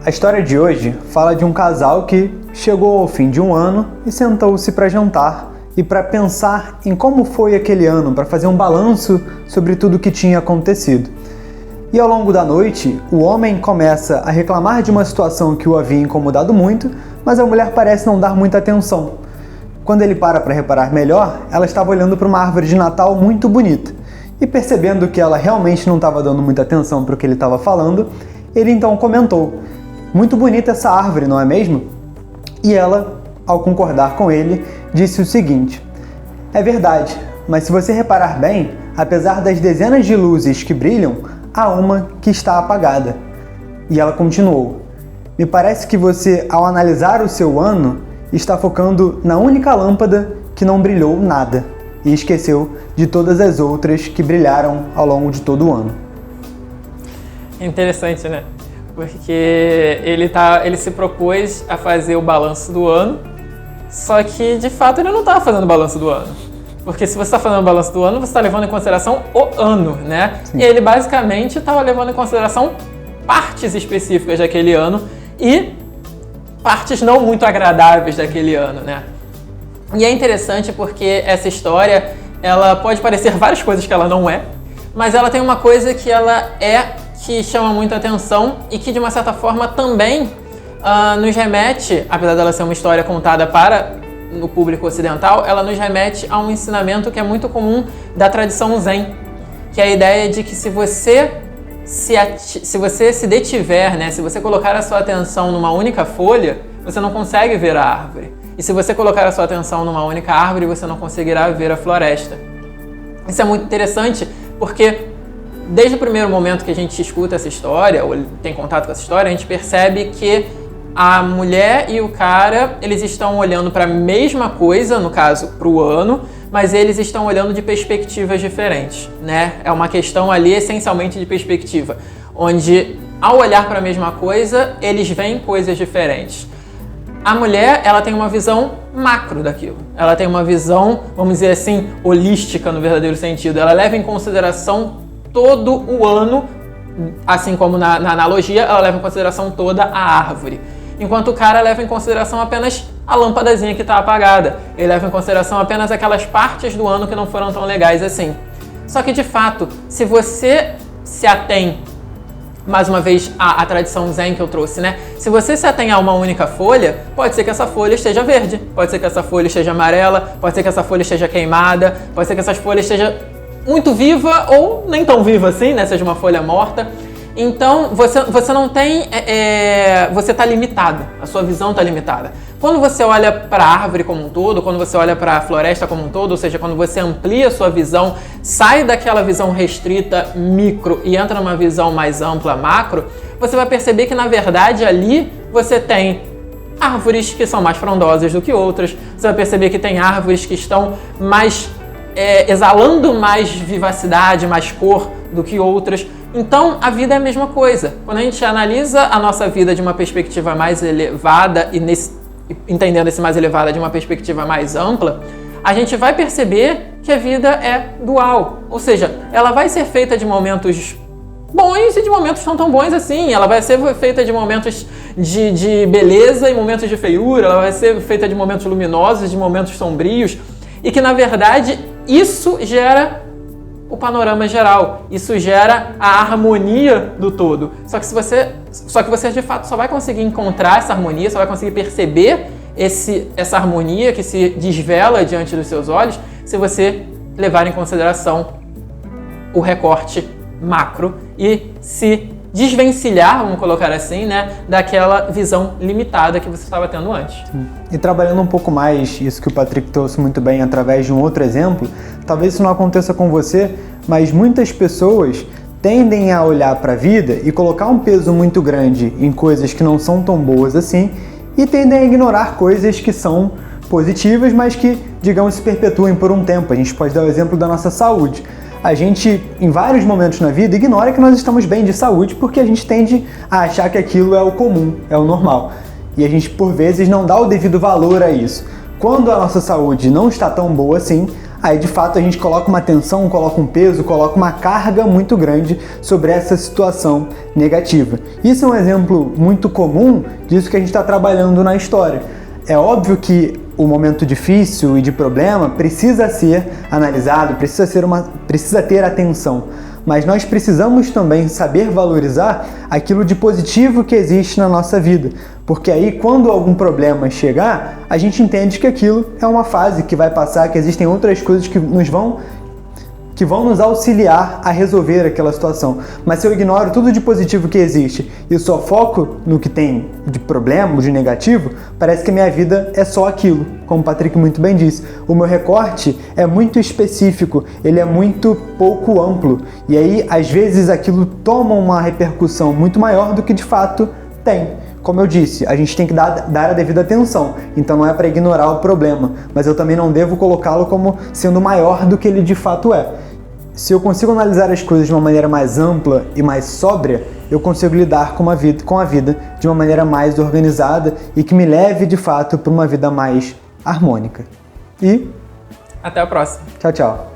A história de hoje fala de um casal que chegou ao fim de um ano e sentou-se para jantar e para pensar em como foi aquele ano, para fazer um balanço sobre tudo o que tinha acontecido. E ao longo da noite, o homem começa a reclamar de uma situação que o havia incomodado muito, mas a mulher parece não dar muita atenção. Quando ele para reparar melhor, ela estava olhando para uma árvore de Natal muito bonita. E percebendo que ela realmente não estava dando muita atenção para o que ele estava falando, ele então comentou: "Muito bonita essa árvore, não é mesmo?" E ela, ao concordar com ele, disse o seguinte: "É verdade, mas se você reparar bem, apesar das dezenas de luzes que brilham, há uma que está apagada." E ela continuou: "Me parece que você, ao analisar o seu ano, está focando na única lâmpada que não brilhou nada e esqueceu de todas as outras que brilharam ao longo de todo o ano." Interessante, né? Porque ele se propôs a fazer o balanço do ano, só que de fato ele não estava fazendo o balanço do ano. Porque se você está fazendo o balanço do ano, você está levando em consideração o ano, né? Sim. E ele basicamente estava levando em consideração partes específicas daquele ano e partes não muito agradáveis daquele ano, né? E é interessante porque essa história, ela pode parecer várias coisas que ela não é, mas ela tem uma coisa que ela é, que chama muita atenção e que de uma certa forma também nos remete, apesar dela ser uma história contada para o público ocidental, ela nos remete a um ensinamento que é muito comum da tradição Zen, que é a ideia de que se você se detiver, né, se você colocar a sua atenção numa única folha, você não consegue ver a árvore. E se você colocar a sua atenção numa única árvore, você não conseguirá ver a floresta. Isso é muito interessante porque desde o primeiro momento que a gente escuta essa história, ou tem contato com essa história, a gente percebe que a mulher e o cara, eles estão olhando para a mesma coisa, no caso, para o ano, mas eles estão olhando de perspectivas diferentes, né? É uma questão ali essencialmente de perspectiva, onde ao olhar para a mesma coisa, eles veem coisas diferentes. A mulher, ela tem uma visão macro daquilo. Ela tem uma visão, vamos dizer assim, holística no verdadeiro sentido. Ela leva em consideração todo o ano, assim como na analogia, ela leva em consideração toda a árvore. Enquanto o cara leva em consideração apenas a lâmpadazinha que está apagada. Ele leva em consideração apenas aquelas partes do ano que não foram tão legais assim. Só que, de fato, se você se atém, mais uma vez, a tradição Zen que eu trouxe, né? Se você se atém a uma única folha, pode ser que essa folha esteja verde, pode ser que essa folha esteja amarela, pode ser que essa folha esteja queimada, pode ser que essa folha esteja muito viva ou nem tão viva assim, né? Seja uma folha morta. Então, você não tem... você está limitado, a sua visão está limitada. Quando você olha para a árvore como um todo, quando você olha para a floresta como um todo, ou seja, quando você amplia a sua visão, sai daquela visão restrita micro e entra numa visão mais ampla macro, você vai perceber que, na verdade, ali você tem árvores que são mais frondosas do que outras, você vai perceber que tem árvores que estão mais... exalando mais vivacidade, mais cor do que outras. Então, a vida é a mesma coisa. Quando a gente analisa a nossa vida de uma perspectiva mais elevada e entendendo esse mais elevada de uma perspectiva mais ampla, a gente vai perceber que a vida é dual. Ou seja, ela vai ser feita de momentos bons e de momentos não tão bons assim. Ela vai ser feita de momentos de beleza e momentos de feiura. Ela vai ser feita de momentos luminosos, de momentos sombrios. E que, na verdade, isso gera o panorama geral, isso gera a harmonia do todo. Só que você de fato só vai conseguir encontrar essa harmonia, só vai conseguir perceber essa harmonia que se desvela diante dos seus olhos, se você levar em consideração o recorte macro e se desvencilhar, vamos colocar assim, né, daquela visão limitada que você estava tendo antes. Sim. E trabalhando um pouco mais isso que o Patrick trouxe muito bem através de um outro exemplo, talvez isso não aconteça com você, mas muitas pessoas tendem a olhar para a vida e colocar um peso muito grande em coisas que não são tão boas assim e tendem a ignorar coisas que são positivas, mas que, digamos, se perpetuem por um tempo. A gente pode dar o exemplo da nossa saúde. A gente, em vários momentos na vida, ignora que nós estamos bem de saúde porque a gente tende a achar que aquilo é o comum, é o normal. E a gente, por vezes, não dá o devido valor a isso. Quando a nossa saúde não está tão boa assim, aí de fato a gente coloca uma tensão, coloca um peso, coloca uma carga muito grande sobre essa situação negativa. Isso é um exemplo muito comum disso que a gente está trabalhando na história. É óbvio que o momento difícil e de problema precisa ser analisado, precisa ter atenção, mas nós precisamos também saber valorizar aquilo de positivo que existe na nossa vida, porque aí quando algum problema chegar, a gente entende que aquilo é uma fase que vai passar, que existem outras coisas que vão nos auxiliar a resolver aquela situação. Mas se eu ignoro tudo de positivo que existe e só foco no que tem de problema, de negativo, parece que a minha vida é só aquilo, como o Patrick muito bem disse. O meu recorte é muito específico, ele é muito pouco amplo, e aí às vezes aquilo toma uma repercussão muito maior do que de fato tem. Como eu disse, a gente tem que dar a devida atenção, então não é para ignorar o problema, mas eu também não devo colocá-lo como sendo maior do que ele de fato é. Se eu consigo analisar as coisas de uma maneira mais ampla e mais sóbria, eu consigo lidar com a vida de uma maneira mais organizada e que me leve de fato para uma vida mais harmônica. E até a próxima. Tchau, tchau.